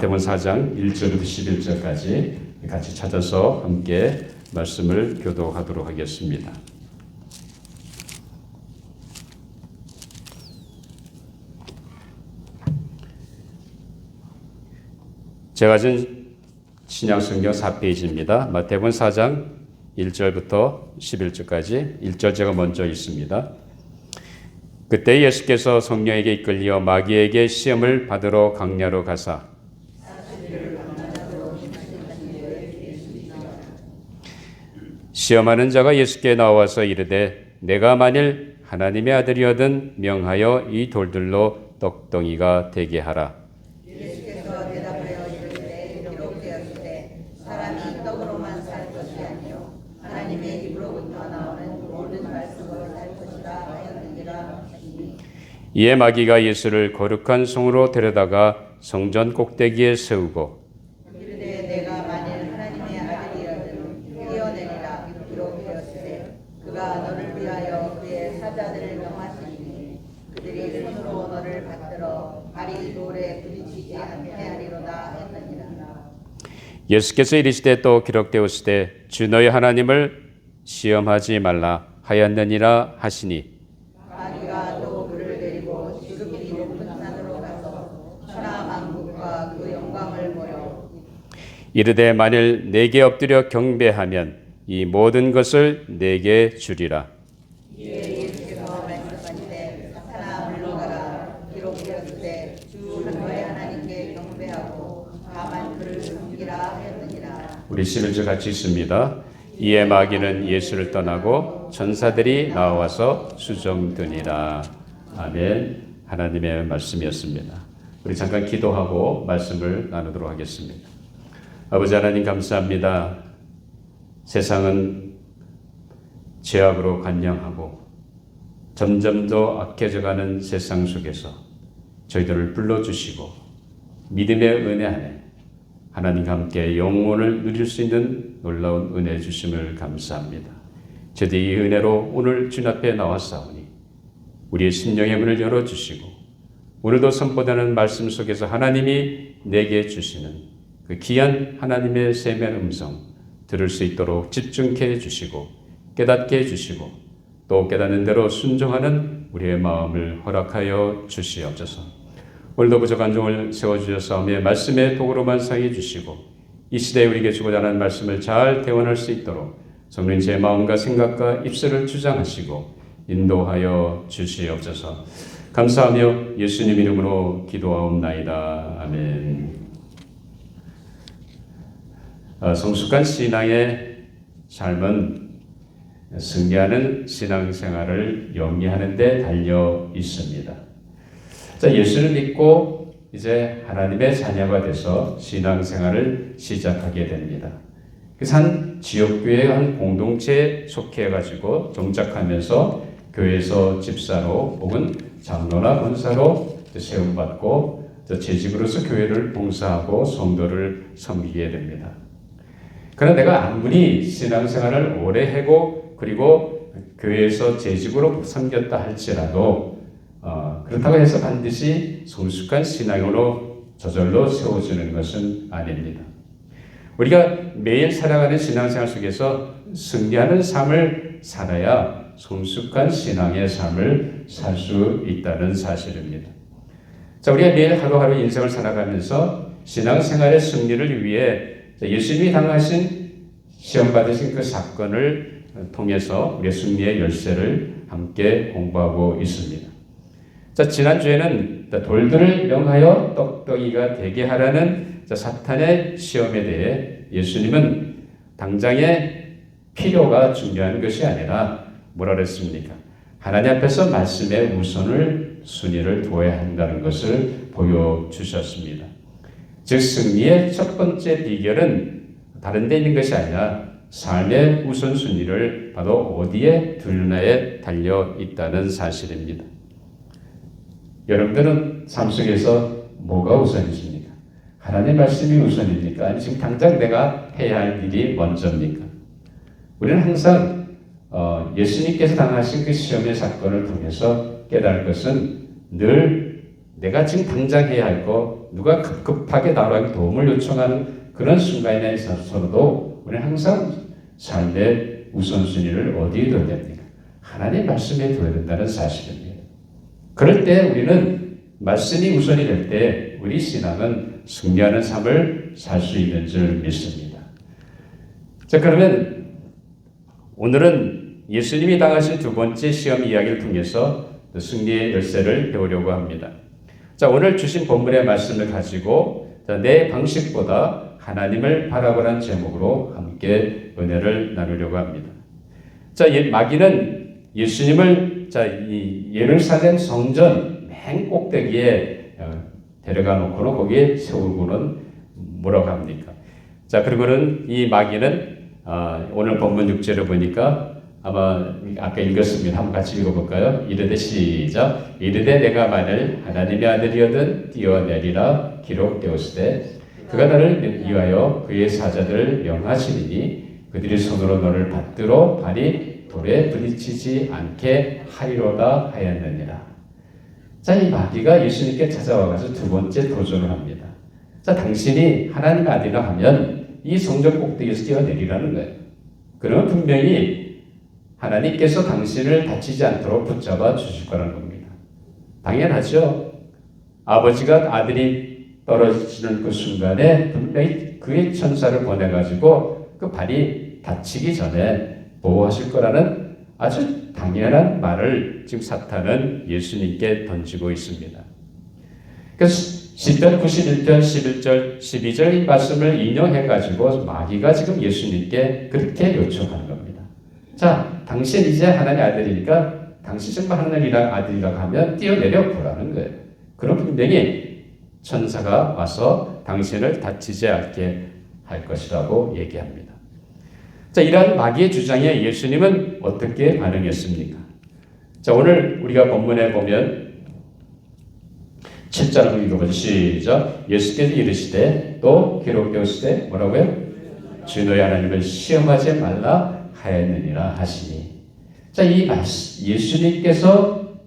마태복음 4장 1절부터 11절까지 같이 찾아서 함께 말씀을 교독하도록 하겠습니다. 제가 진 신약성경 4페이지입니다. 마태복음 4장 1절부터 11절까지 1절 제가 먼저 읽습니다. 그때 예수께서 성령에게 이끌려 마귀에게 시험을 받으러 강야로 가사 시험하는 자가 예수께 나와서 이르되 내가 만일 하나님의 아들이거든 명하여 이 돌들로 떡덩이가 되게 하라. 예수께서 대답하여 이르시되 기록되었으되 사람이 떡으로만 살 것이 아니요 하나님의 입으로부터 나오는 모든 말씀으로 살 것이라 하였느니라 하시니 이에 마귀가 예수를 거룩한 성으로 데려다가 성전 꼭대기에 세우고 이르되 내가 만일 하나님의 아들이거든 뛰어내리라 기록되었으되 그가 너를 위하여 그의 사자들을 명하시니 그들이 손으로 너를 받들어 발이 돌에 부딪히지 않게 하리로다 했느니라. 예수께서 이르시되 또 기록되었으되 주 너희 하나님을 시험하지 말라 하였느니라 하시니 마귀가 또 그를 데리고 지극히 높은 산으로 가서 천하 만국과 그 영광을 보려 이르되 만일 내게 엎드려 경배하면 이 모든 것을 내게 주리라. 이에 예수께서 말씀하시되 사탄아 물러가라 기록되었으되 주 너희 하나님께 경배하고 다만 그를 섬기라 하였느니라. 우리 11절 같이 읽습니다. 이에 마귀는 예수를 떠나고 천사들이 나와서 수종드니라. 아멘. 하나님의 말씀이었습니다. 우리 잠깐 기도하고 말씀을 나누도록 하겠습니다. 아버지 하나님 감사합니다. 세상은 죄악으로 관영하고 점점 더 악해져가는 세상 속에서 저희들을 불러주시고 믿음의 은혜 안에 하나님과 함께 영혼을 누릴 수 있는 놀라운 은혜 주심을 감사합니다. 저희들이 이 은혜로 오늘 주님 앞에 나왔사오니 우리의 심령의 문을 열어주시고 오늘도 선포되는 말씀 속에서 하나님이 내게 주시는 그 귀한 하나님의 세미한 음성 들을 수 있도록 집중케 해주시고 깨닫게 해주시고 또 깨닫는 대로 순종하는 우리의 마음을 허락하여 주시옵소서. 오늘도 부족한 종을 세워주셨사오며 말씀의 도구로만 사용해 주시고 이 시대에 우리에게 주고자 하는 말씀을 잘 대원할 수 있도록 성령 제 마음과 생각과 입술을 주장하시고 인도하여 주시옵소서. 감사하며 예수님 이름으로 기도하옵나이다. 아멘. 성숙한 신앙의 삶은 승리하는 신앙생활을 영위하는 데 달려 있습니다. 자, 예수를 믿고 이제 하나님의 자녀가 돼서 신앙생활을 시작하게 됩니다. 그래서 한 지역교회 한 공동체에 속해가지고 정착하면서 교회에서 집사로 혹은 장로나 권사로 세움받고 재직으로서 교회를 봉사하고 성도를 섬기게 됩니다. 그러나 내가 아무리 신앙생활을 오래 하고 그리고 교회에서 재직으로 섬겼다 할지라도 그렇다고 해서 반드시 성숙한 신앙으로 저절로 세워지는 것은 아닙니다. 우리가 매일 살아가는 신앙생활 속에서 승리하는 삶을 살아야 성숙한 신앙의 삶을 살 수 있다는 사실입니다. 자, 우리가 매일 하루하루 인생을 살아가면서 신앙생활의 승리를 위해 예수님이 당하신 시험 받으신 그 사건을 통해서 우리의 승리의 열쇠를 함께 공부하고 있습니다. 자, 지난주에는 돌들을 명하여 떡덩이가 되게 하라는 사탄의 시험에 대해 예수님은 당장의 필요가 중요한 것이 아니라 뭐라 그랬습니까? 하나님 앞에서 말씀의 우선을 순위를 두어야 한다는 것을 보여주셨습니다. 즉 승리의 첫 번째 비결은 다른 데 있는 것이 아니라 삶의 우선순위를 바로 어디에 두느냐에 달려 있다는 사실입니다. 여러분들은 삶 속에서 뭐가 우선이십니까? 하나님의 말씀이 우선입니까? 아니 지금 당장 내가 해야 할 일이 먼저입니까? 우리는 항상 예수님께서 당하신 그 시험의 사건을 통해서 깨달을 것은 늘 내가 지금 당장 해야 할 거, 누가 급하게 나라에게 도움을 요청하는 그런 순간에 있어서도 우리는 항상 삶의 우선순위를 어디에 둬야 됩니까? 하나님의 말씀에 둬야 된다는 사실입니다. 그럴 때 우리는 말씀이 우선이 될 때 우리 신앙은 승리하는 삶을 살 수 있는 줄 믿습니다. 자, 그러면 오늘은 예수님이 당하신 두 번째 시험 이야기를 통해서 승리의 열쇠를 배우려고 합니다. 자, 오늘 주신 본문의 말씀을 가지고 내 방식보다 하나님을 바라보라는 제목으로 함께 은혜를 나누려고 합니다. 자, 마귀는 예수님을 이 예루살렘 성전 맨 꼭대기에 데려가 놓고는 거기에 세우고는 뭐라고 합니까? 자, 그리고는 이 마귀는 오늘 본문 6절을 보니까 아마 아까 읽었습니다. 한번 같이 읽어볼까요? 이르되 시작. 이르되 내가 만일 하나님의 아들이거든 뛰어내리라 기록되었으되 그가 나를 위하여 그의 사자들을 명하시리니 그들이 손으로 너를 받들어 발이 돌에 부딪히지 않게 하리로다 하였느니라. 자, 이 마귀가 예수님께 찾아와서 두 번째 도전을 합니다. 자, 당신이 하나님의 아들이라 하면 이 성전 꼭대기에서 뛰어내리라는 거예요. 그러면 분명히 하나님께서 당신을 다치지 않도록 붙잡아 주실 거라는 겁니다. 당연하죠. 아버지가 아들이 떨어지는 그 순간에 분명히 그의 천사를 보내가지고 그 발이 다치기 전에 보호하실 거라는 아주 당연한 말을 지금 사탄은 예수님께 던지고 있습니다. 그래서 시편 91편 11절 12절 이 말씀을 인용해가지고 마귀가 지금 예수님께 그렇게 요청하는 겁니다. 자, 당신 이제 하나님의 아들이니까 당신 정말 하나님의 아들이라고 하면 뛰어내려 보라는 거예요. 그럼 분명히 천사가 와서 당신을 다치지 않게 할 것이라고 얘기합니다. 자, 이러한 마귀의 주장에 예수님은 어떻게 반응했습니까? 자, 오늘 우리가 본문에 보면 7절 한번 읽어보죠. 시작. 예수께서 이르시되 또 기록되었으되 뭐라고요? 주 너희 하나님을 시험하지 말라 하였느니라 하시니. 자, 이 예수님께서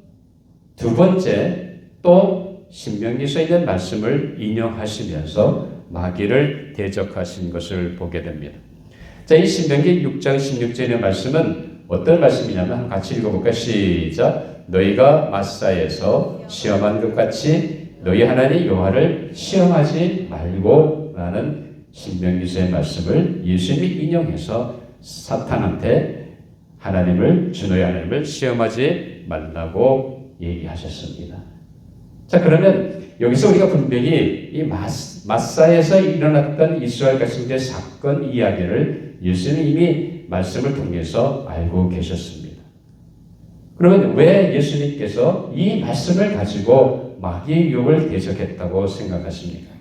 두 번째 또 신명기서에 있는 말씀을 인용하시면서 마귀를 대적하신 것을 보게 됩니다. 자, 이 신명기 6장 16절의 말씀은 어떤 말씀이냐면 같이 읽어볼까요? 시작. 너희가 마사에서 시험한 것 같이 너희 하나님 여호와를 시험하지 말고 라는 신명기서의 말씀을 예수님이 인용해서 사탄한테 주 너희 하나님을 시험하지 말라고 얘기하셨습니다. 자, 그러면 여기서 우리가 분명히 이 마사에서 일어났던 이스라엘 백성들의 사건 이야기를 예수님이 이미 말씀을 통해서 알고 계셨습니다. 그러면 왜 예수님께서 이 말씀을 가지고 마귀의 유혹을 대적했다고 생각하십니까?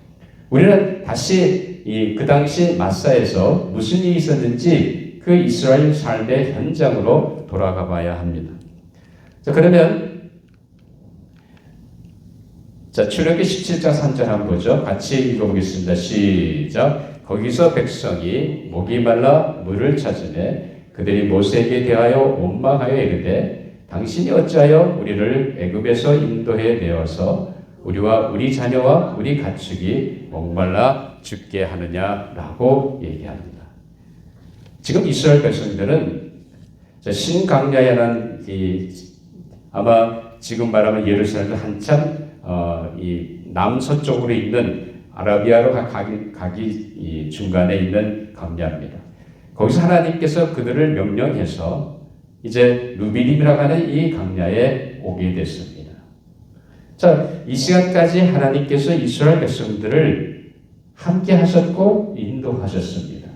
우리는 다시 그 당시 마사에서 무슨 일이 있었는지 그 이스라엘 삶의 현장으로 돌아가 봐야 합니다. 자, 그러면 출애굽기 17장 3절 한번 보죠. 같이 읽어보겠습니다. 시작. 거기서 백성이 목이 말라 물을 찾으매 그들이 모세에게 대하여 원망하여 이르되 당신이 어찌하여 우리를 애굽에서 인도해 내어서 우리와 우리 자녀와 우리 가축이 목말라 죽게 하느냐라고 얘기합니다. 지금 이스라엘 백성들은 신강야라는 아마 지금 말하면 예루살렘 한참 이 남서쪽으로 있는 아라비아로 가기 중간에 있는 강야입니다. 거기서 하나님께서 그들을 명령해서 이제 루비림이라고 하는 이 강야에 오게 됐습니다. 자, 이 시간까지 하나님께서 이스라엘 백성들을 함께 하셨고 인도하셨습니다.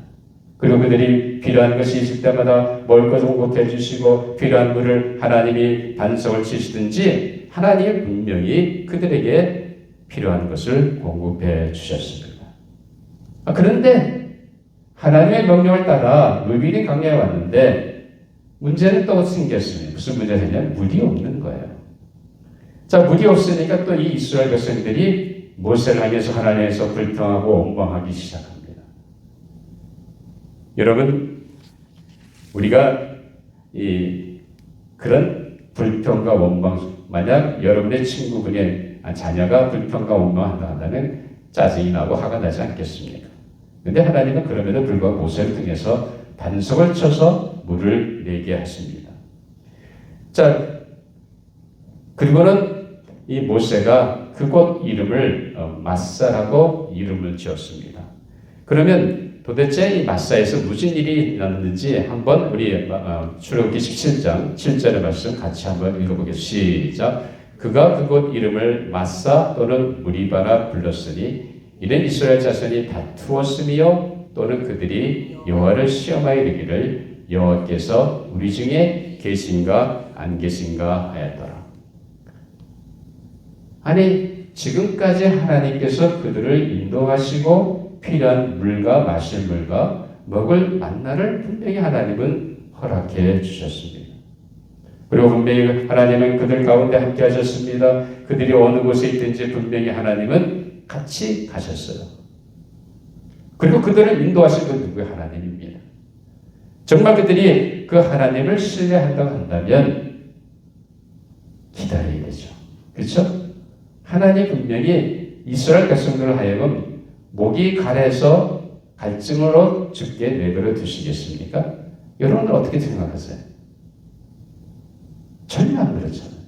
그리고 그들이 필요한 것이 있을 때마다 먹을 것을 공급해 주시고 필요한 물을 하나님이 반석을 치시든지 하나님이 분명히 그들에게 필요한 것을 공급해 주셨습니다. 그런데 하나님의 명령을 따라 루비림 강야에 왔는데 문제는 또 생겼습니다. 무슨 문제가 생겼냐면 물이 없는 거예요. 자, 물이 없으니까 또 이 이스라엘 백성들이 모세를 향해서 하나님에서 불평하고 원망하기 시작합니다. 여러분, 우리가 그런 불평과 원망, 만약 여러분의 친구분의 자녀가 불평과 원망한다는 짜증이 나고 화가 나지 않겠습니까? 근데 하나님은 그럼에도 불구하고 모세를 통해서 반석을 쳐서 물을 내게 하십니다. 자, 그리고는 이 모세가 그곳 이름을 마사라고 이름을 지었습니다. 그러면 도대체 이 마사에서 무슨 일이 일어났는지 한번 우리 출애굽기 17장 7절의 말씀 같이 한번 읽어보겠습니다. 시작. 그가 그곳 이름을 마사 또는 무리바라 불렀으니 이는 이스라엘 자손이 다투었으며 또는 그들이 여호와를 시험하여 이르기를 여호와께서 우리 중에 계신가 안 계신가 하였더라. 아니 지금까지 하나님께서 그들을 인도하시고 필요한 물과 마실 물과 먹을 만나를 분명히 하나님은 허락해 주셨습니다. 그리고 분명히 하나님은 그들 가운데 함께 하셨습니다. 그들이 어느 곳에 있든지 분명히 하나님은 같이 가셨어요. 그리고 그들을 인도하신 건 누구의 하나님입니다. 정말 그들이 그 하나님을 신뢰한다고 한다면 기다려야 되죠. 그렇죠? 하나님 분명히 이스라엘 백성들을 하여금 목이 가래서 갈증으로 죽게 내버려 두시겠습니까? 여러분은 어떻게 생각하세요? 전혀 안 그렇잖아요.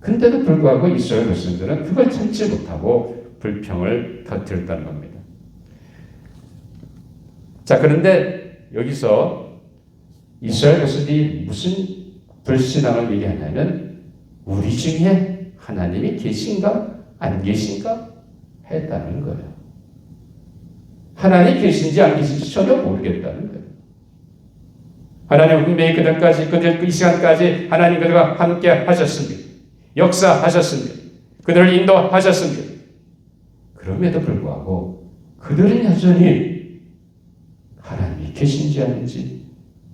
근데도 불구하고 이스라엘 백성들은 그걸 참지 못하고 불평을 터뜨렸다는 겁니다. 자, 그런데 여기서 이스라엘 백성들이 무슨 불신앙을 얘기하냐면 우리 중에 하나님이 계신가 안 계신가 했다는 거예요. 하나님 계신지 안 계신지 전혀 모르겠다는 거예요. 하나님 분명히 그들 이 시간까지 하나님 그들과 함께 하셨습니다. 역사하셨습니다. 그들을 인도하셨습니다. 그럼에도 불구하고 그들은 여전히 하나님이 계신지 아닌지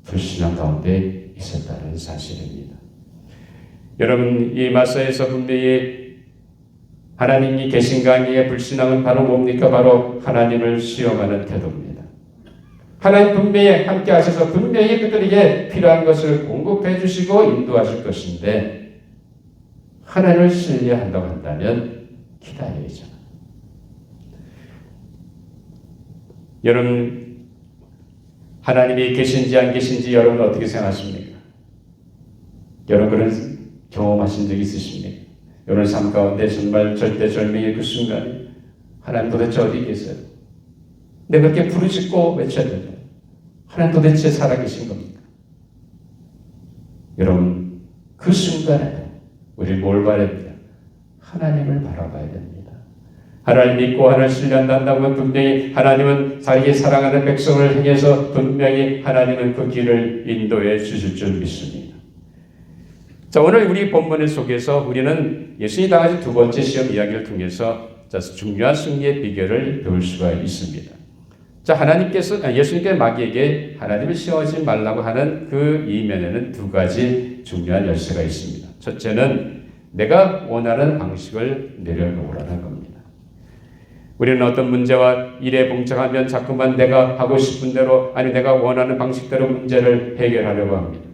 불신앙 가운데 있었다는 사실입니다. 여러분 이 마사에서 분명히 하나님이 계신가 아니에 불신앙은 바로 뭡니까? 바로 하나님을 시험하는 태도입니다. 하나님 분명히 함께 하셔서 분명히 그들에게 필요한 것을 공급해 주시고 인도하실 것인데 하나님을 신뢰한다고 한다면 기다려야죠. 여러분 하나님이 계신지 안 계신지 여러분 어떻게 생각하십니까? 여러분 그런 경험하신 적 있으십니까? 여러분 삶 가운데 정말 절대절명의 그 순간에 하나님 도대체 어디 계세요? 내가 그렇게 부르짖고 외쳐야 되죠. 하나님 도대체 살아계신 겁니까? 여러분 그 순간에 우리 뭘 바라야 됩니까? 하나님을 바라봐야 됩니다. 하나님 믿고 하나님을 신뢰한다면 분명히 하나님은 자기의 사랑하는 백성을 향해서 분명히 하나님은 그 길을 인도해 주실 줄 믿습니다. 자, 오늘 우리 본문 속에서 우리는 예수님이 당하신 두 번째 시험 이야기를 통해서 중요한 승리의 비결을 배울 수가 있습니다. 자, 예수님께서 마귀에게 하나님을 시험하지 말라고 하는 그 이면에는 두 가지 중요한 열쇠가 있습니다. 첫째는 내가 원하는 방식을 내려놓으라는 겁니다. 우리는 어떤 문제와 일에 봉착하면 자꾸만 내가 하고 싶은 대로 아니 내가 원하는 방식대로 문제를 해결하려고 합니다.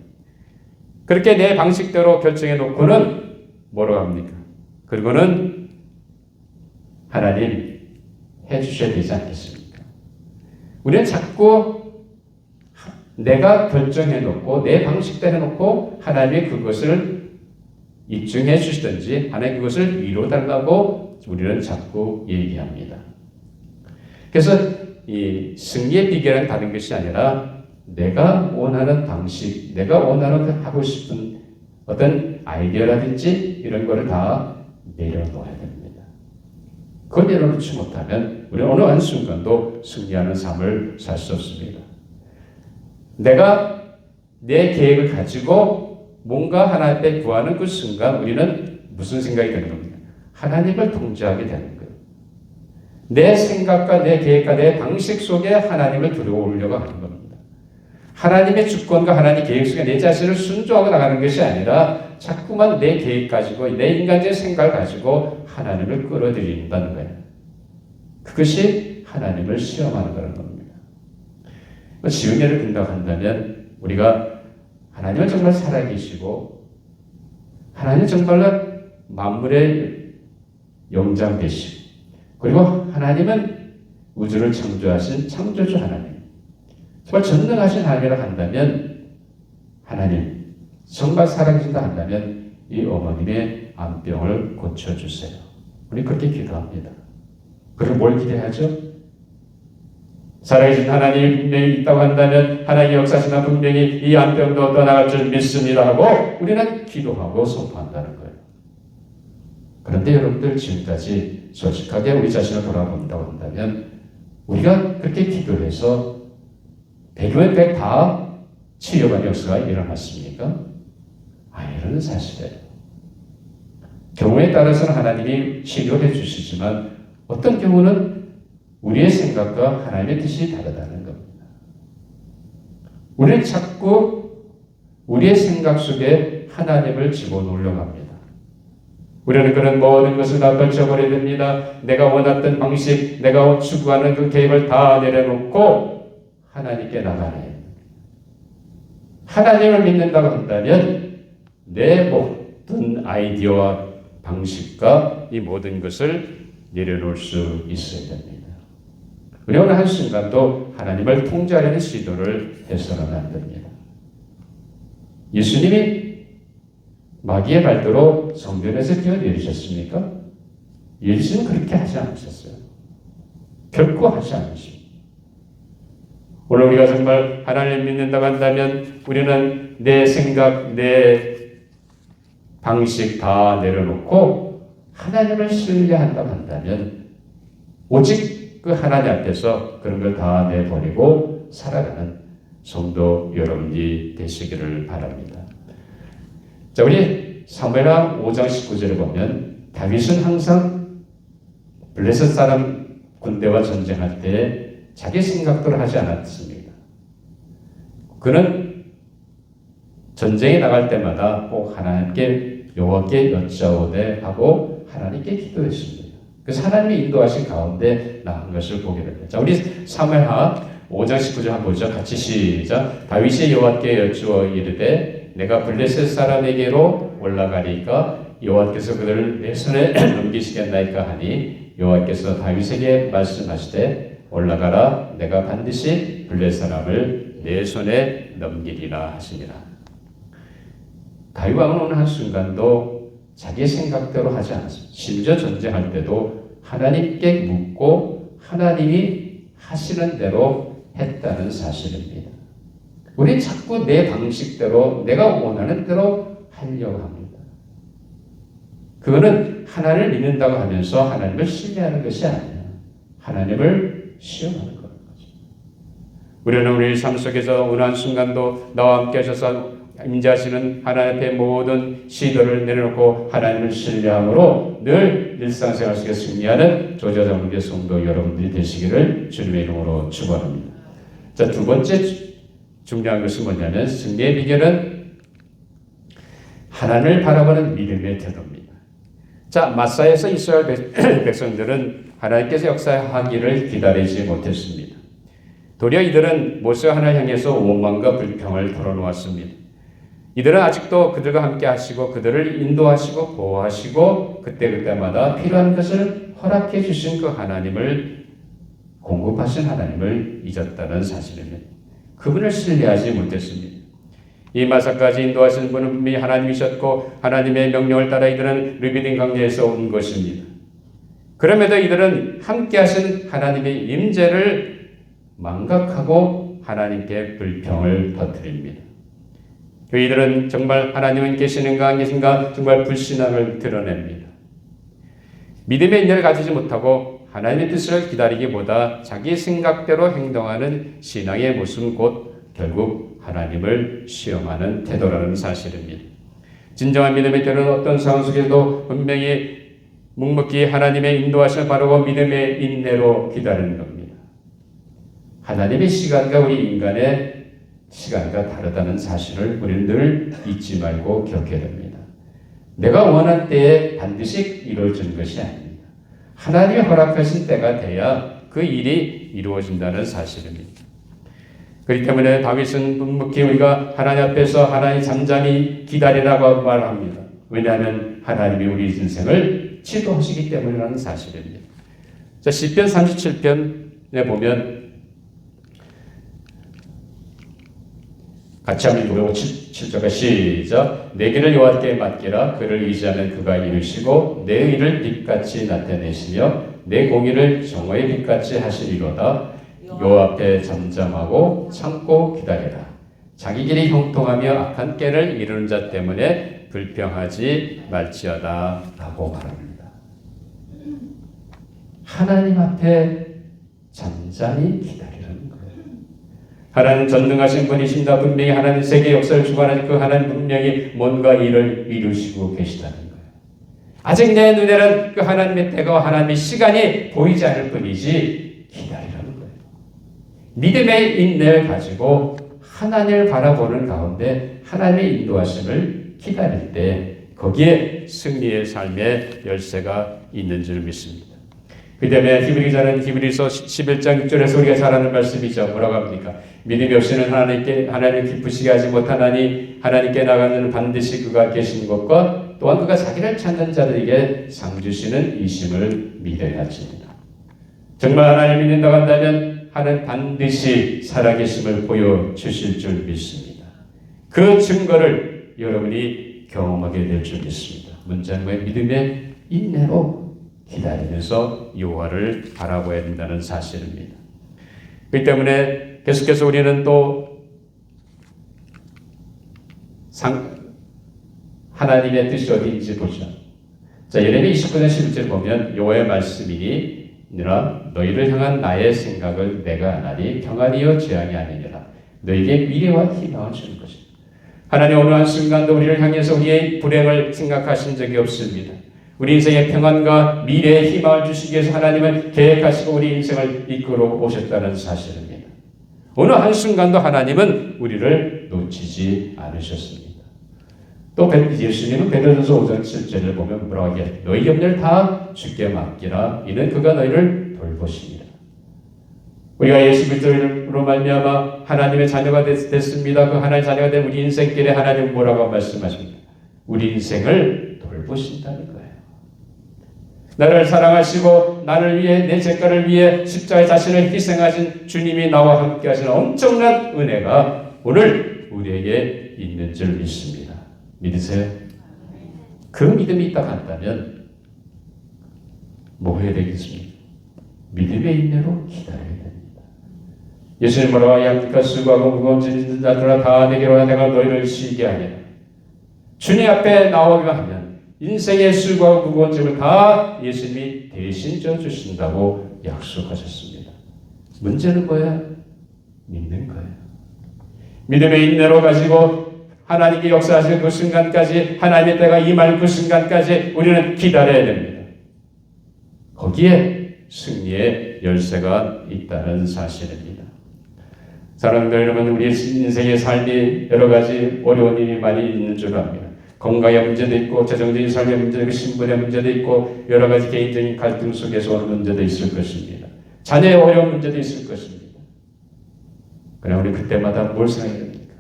그렇게 내 방식대로 결정해 놓고는 뭐라고 합니까? 그리고는 하나님 해주셔야 되지 않겠습니까? 우리는 자꾸 내가 결정해 놓고 내 방식대로 해놓고 하나님이 그것을 입증해 주시든지 하나님 그것을 이루어달라고 우리는 자꾸 얘기합니다. 그래서 이 승리의 비결은 다른 것이 아니라 내가 원하는 방식, 내가 원하는 하고 싶은 어떤 아이디어라든지 이런 거를 다 내려놓아야 됩니다. 그걸 내려놓지 못하면 우리는 어느 한순간도 승리하는 삶을 살 수 없습니다. 내가 내 계획을 가지고 뭔가 하나님 앞에 구하는 그 순간 우리는 무슨 생각이 드는 겁니까? 하나님을 통제하게 되는 거예요. 내 생각과 내 계획과 내 방식 속에 하나님을 들어오려고 하는 겁니다. 하나님의 주권과 하나님의 계획 속에 내 자신을 순종하고 나가는 것이 아니라 자꾸만 내 계획 가지고 내 인간적인 생각을 가지고 하나님을 끌어들인다는 거예요. 그것이 하나님을 시험하는 거라는 겁니다. 쉬운 예를 든다고 한다면 우리가 하나님은 정말 살아계시고 하나님은 정말로 만물의 영장 되시고, 그리고 하나님은 우주를 창조하신 창조주 하나님, 정말 전능하신 하나님이라 한다면, 하나님 정말 살아계신다 한다면 이 어머님의 암병을 고쳐주세요. 우리 그렇게 기도합니다. 그리고 뭘 기대하죠? 살아계신 하나님이 분명히 있다고 한다면 하나님의 역사시나 분명히 이 암병도 떠나갈 줄 믿습니다 하고 우리는 기도하고 선포한다는 거예요. 그런데 여러분들 지금까지 솔직하게 우리 자신을 돌아본다고 한다면 우리가 그렇게 기도해서 100면 100 다 치유받는 역사가 일어났습니까? 이런 사실이에요. 경우에 따라서는 하나님이 치료해 주시지만 어떤 경우는 우리의 생각과 하나님의 뜻이 다르다는 겁니다. 우리는 자꾸 우리의 생각 속에 하나님을 집어넣으려고 합니다. 우리는 그런 모든 것을 다 걸쳐버려야 됩니다. 내가 원했던 방식, 내가 추구하는 그 계획을 다 내려놓고 하나님께 나가는, 하나님을 믿는다고 한다면 내 모든 아이디어와 방식과 이 모든 것을 내려놓을 수 있어야 됩니다. 우리 어느 한순간도 하나님을 통제하려는 시도를 해서는 안 됩니다. 예수님이 마귀의 발도로 성전에서 뛰어내리셨습니까? 예수님은 그렇게 하지 않으셨어요. 결코 하지 않으십니다. 오늘 우리가 정말 하나님을 믿는다고 한다면 우리는 내 생각, 내 방식 다 내려놓고 하나님을 신뢰한다고 한다면 오직 그 하나님 앞에서 그런 걸 다 내버리고 살아가는 성도 여러분이 되시기를 바랍니다. 자, 우리 사무엘하 5장 19절을 보면 다윗은 항상 블레셋 사람 군대와 전쟁할 때 자기 생각대로 하지 않았습니다. 그는 전쟁에 나갈 때마다 꼭 하나님께 여호와께 여짜오되 하고 하나님께 기도했습니다. 그래서 하나님이 인도하신 가운데 나은 것을 보게 됩니다. 자, 우리 사무엘하 5장 19절 한번 보죠. 같이 시작. 다윗이 여호와께 여쭈어 이르되 내가 블레셋 사람에게로 올라가리까 여호와께서 그들을 내 손에 넘기시겠나이까 하니 여호와께서 다윗에게 말씀하시되 올라가라 내가 반드시 블레셋 사람을 내 손에 넘기리라 하시니라. 다윗 왕은 어느 한순간도 자기 생각대로 하지 않았습니다. 심지어 전쟁할 때도 하나님께 묻고 하나님이 하시는 대로 했다는 사실입니다. 우리 자꾸 내 방식대로 내가 원하는 대로 하려고 합니다. 그거는 하나님을 믿는다고 하면서 하나님을 신뢰하는 것이 아니에요. 하나님을 시험하는 거죠. 우리는 우리 삶 속에서 어느 한순간도 나와 함께 하셔서 임재하시는 하나님 앞에 모든 시도를 내려놓고 하나님을 신뢰함으로 늘 일상생활 속에 승리하는 조자장로의 성도 여러분들이 되시기를 주님의 이름으로 축원합니다. 자, 두 번째 중요한 것은 뭐냐면 승리의 비결은 하나님을 바라보는 믿음의 태도입니다. 자, 마사에서 이스라엘 백성들은 하나님께서 역사하기를 기다리지 못했습니다. 도리어 이들은 모세와 하나님을 향해서 원망과 불평을 털어놓았습니다. 이들은 아직도 그들과 함께 하시고 그들을 인도하시고 보호하시고 그때마다 필요한 것을 허락해 주신 그 하나님을 공급하신 하나님을 잊었다는 사실입니다. 그분을 신뢰하지 못했습니다. 이 마사까지 인도하신 분은 분명히 하나님이셨고 하나님의 명령을 따라 이들은 르비딤 강야에서 온 것입니다. 그럼에도 이들은 함께 하신 하나님의 임재를 망각하고 하나님께 불평을 터뜨립니다. 이들은 정말 하나님은 계시는가 안 계신가 정말 불신앙을 드러냅니다. 믿음의 인내를 가지지 못하고 하나님의 뜻을 기다리기보다 자기 생각대로 행동하는 신앙의 모습은 곧 결국 하나님을 시험하는 태도라는 사실입니다. 진정한 믿음의 때는 어떤 상황 속에도 분명히 묵묵히 하나님의 인도하심을 바라고 믿음의 인내로 기다리는 겁니다. 하나님의 시간과 우리 인간의 시간과 다르다는 사실을 우리는 늘 잊지 말고 기억해야 됩니다. 내가 원한 때에 반드시 이루어지는 것이 아닙니다. 하나님이 허락하신 때가 돼야 그 일이 이루어진다는 사실입니다. 그렇기 때문에 다윗은 묵묵히 우리가 하나님 앞에서 하나님 잠잠히 기다리라고 말합니다. 왜냐하면 하나님이 우리 인생을 지도하시기 때문이라는 사실입니다. 자, 시편 37편에 보면 같이 한번 읽어보고 7절과 시작. 내 길을 여호와께 맡기라. 그를 의지하면 그가 이루시고 내 의를 빛같이 나타내시며 내 공의를 정오의 빛같이 하시리로다. 여호와 앞에 잠잠하고 참고 기다리라. 자기 길이 형통하며 악한 꾀를 이루는 자 때문에 불평하지 말지어다 라고 말합니다. 하나님 앞에 잠잠히 기다리라는 거예요. 하나님 전능하신 분이십니다. 분명히 하나님 세계 역사를 주관하는 그 하나님 분명히 뭔가 일을 이루시고 계시다는 거예요. 아직 내 눈에는 그 하나님의 때가 하나님의 시간이 보이지 않을 뿐이지 기다리라는 거예요. 믿음의 인내를 가지고 하나님을 바라보는 가운데 하나님의 인도하심을 기다릴 때 거기에 승리의 삶의 열쇠가 있는 줄 믿습니다. 그 다음에 히브리서는 히브리서 11장 6절에서 우리가 잘 아는 말씀이죠. 뭐라고 합니까? 믿음이 없이는 하나님을 기쁘시게 하지 못하나니 하나님께 나가는 반드시 그가 계신 것과 또한 그가 자기를 찾는 자들에게 상 주시는 이심을 믿어야 하십니다. 정말 하나님을 믿는다고 한다면 하나님 반드시 살아계심을 보여주실 줄 믿습니다. 그 증거를 여러분이 경험하게 될 줄 믿습니다. 문제는 뭐예요? 믿음의 인내로 기다리면서 여호와를 바라봐야 된다는 사실입니다. 그렇기 때문에 계속해서 우리는 또 하나님의 뜻이 어디인지 보자. 자, 예레미야 29장 11절 보면 여호와의 말씀이니 너희를 향한 나의 생각을 내가 아나니 평안이요 재앙이 아니니라. 너희에게 미래와 희망을 주는 것이다. 하나님 어느 한순간도 우리를 향해서 우리의 불행을 생각하신 적이 없습니다. 우리 인생의 평안과 미래의 희망을 주시기 위해서 하나님은 계획하시고 우리 인생을 이끌어 오셨다는 사실입니다. 어느 한순간도 하나님은 우리를 놓치지 않으셨습니다. 또 예수님은 베드로전서 5장 7절을 보면 뭐라고 하기에 너희 염려를 다 주께 맡기라. 이는 그가 너희를 돌보시니라. 우리가 예수 그리스도로 말미암아 하나님의 자녀가 됐습니다. 그 하나님의 자녀가 된 우리 인생길에 하나님은 뭐라고 말씀하십니까? 우리 인생을 돌보신다는 거예요. 나를 사랑하시고 나를 위해 내 죄가를 위해 십자가의 자신을 희생하신 주님이 나와 함께 하시는 엄청난 은혜가 오늘 우리에게 있는 줄 믿습니다. 믿으세요? 그 믿음이 있다고 한다면 뭐 해야 되겠습니까? 믿음의 인내로 기다려야 됩니다. 예수님 뭐라고 하십니까? 수고하고 무거운 짐진 자들아 다 내게로 와 내가 너희를 쉬게 하리라. 주님 앞에 나오기만 하면 인생의 수고하고 무거운 짐을 다 예수님이 대신 져주신다고 약속하셨습니다. 문제는 뭐야? 믿는 거예요. 믿음의 인내로 가지고 하나님께 역사하실 그 순간까지 하나님의 때가 임할 그 순간까지 우리는 기다려야 됩니다. 거기에 승리의 열쇠가 있다는 사실입니다. 사랑하는 여러분, 우리 인생의 삶이 여러 가지 어려운 일이 많이 있는 줄 압니다. 건강의 문제도 있고 재정적인 삶의 문제도 있고 신분의 문제도 있고 여러 가지 개인적인 갈등 속에서 오는 문제도 있을 것입니다. 자녀의 어려운 문제도 있을 것입니다. 그러나 우리 그때마다 뭘 생각해야 됩니까?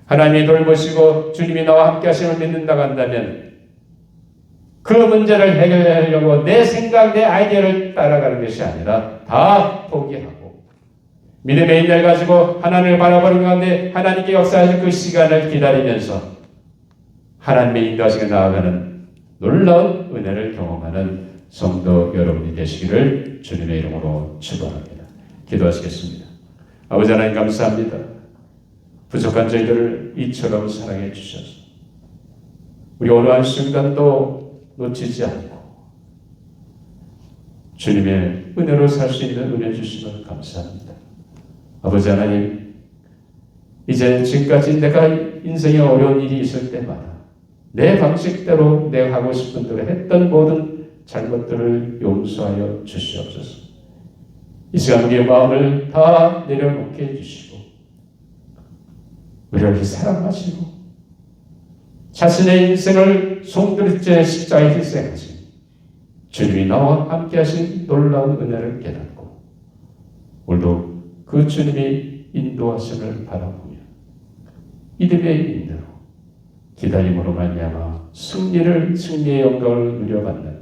하나님이 돌보시고 주님이 나와 함께 하심을 믿는다고 한다면 그 문제를 해결하려고 내 생각, 내 아이디어를 따라가는 것이 아니라 다 포기하고 믿음의 인내를 가지고 하나님을 바라보는 가운데 하나님께 역사하실 그 시간을 기다리면서 하나님의 인도하시게 나아가는 놀라운 은혜를 경험하는 성도 여러분이 되시기를 주님의 이름으로 축원합니다. 기도하시겠습니다. 아버지 하나님 감사합니다. 부족한 저희들을 이처럼 사랑해 주셔서 우리 어느 한순간도 놓치지 않고 주님의 은혜로 살 수 있는 은혜 주시면 감사합니다. 아버지 하나님, 이제 지금까지 내가 인생에 어려운 일이 있을 때마다 내 방식대로 내가 하고 싶은 대로 했던 모든 잘못들을 용서하여 주시옵소서. 이 시간 우리의 마음을 다 내려놓게 해주시고 우리를 사랑하시고 자신의 인생을 송두리째 십자가에 희생하신 주님이 나와 함께 하신 놀라운 은혜를 깨닫고 오늘도 그 주님이 인도하심을 바라보며 믿음의 인내로 기다림으로 말미암아 승리의 영광을 누려받는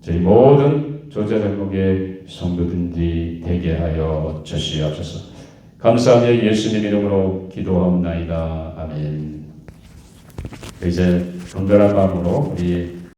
저희 모든 조자전국의 성도분들이 되게 하여 주시옵소서. 감사하며 예수님 이름으로 기도하옵나이다. 아멘. 이제 건전한 마음으로 우리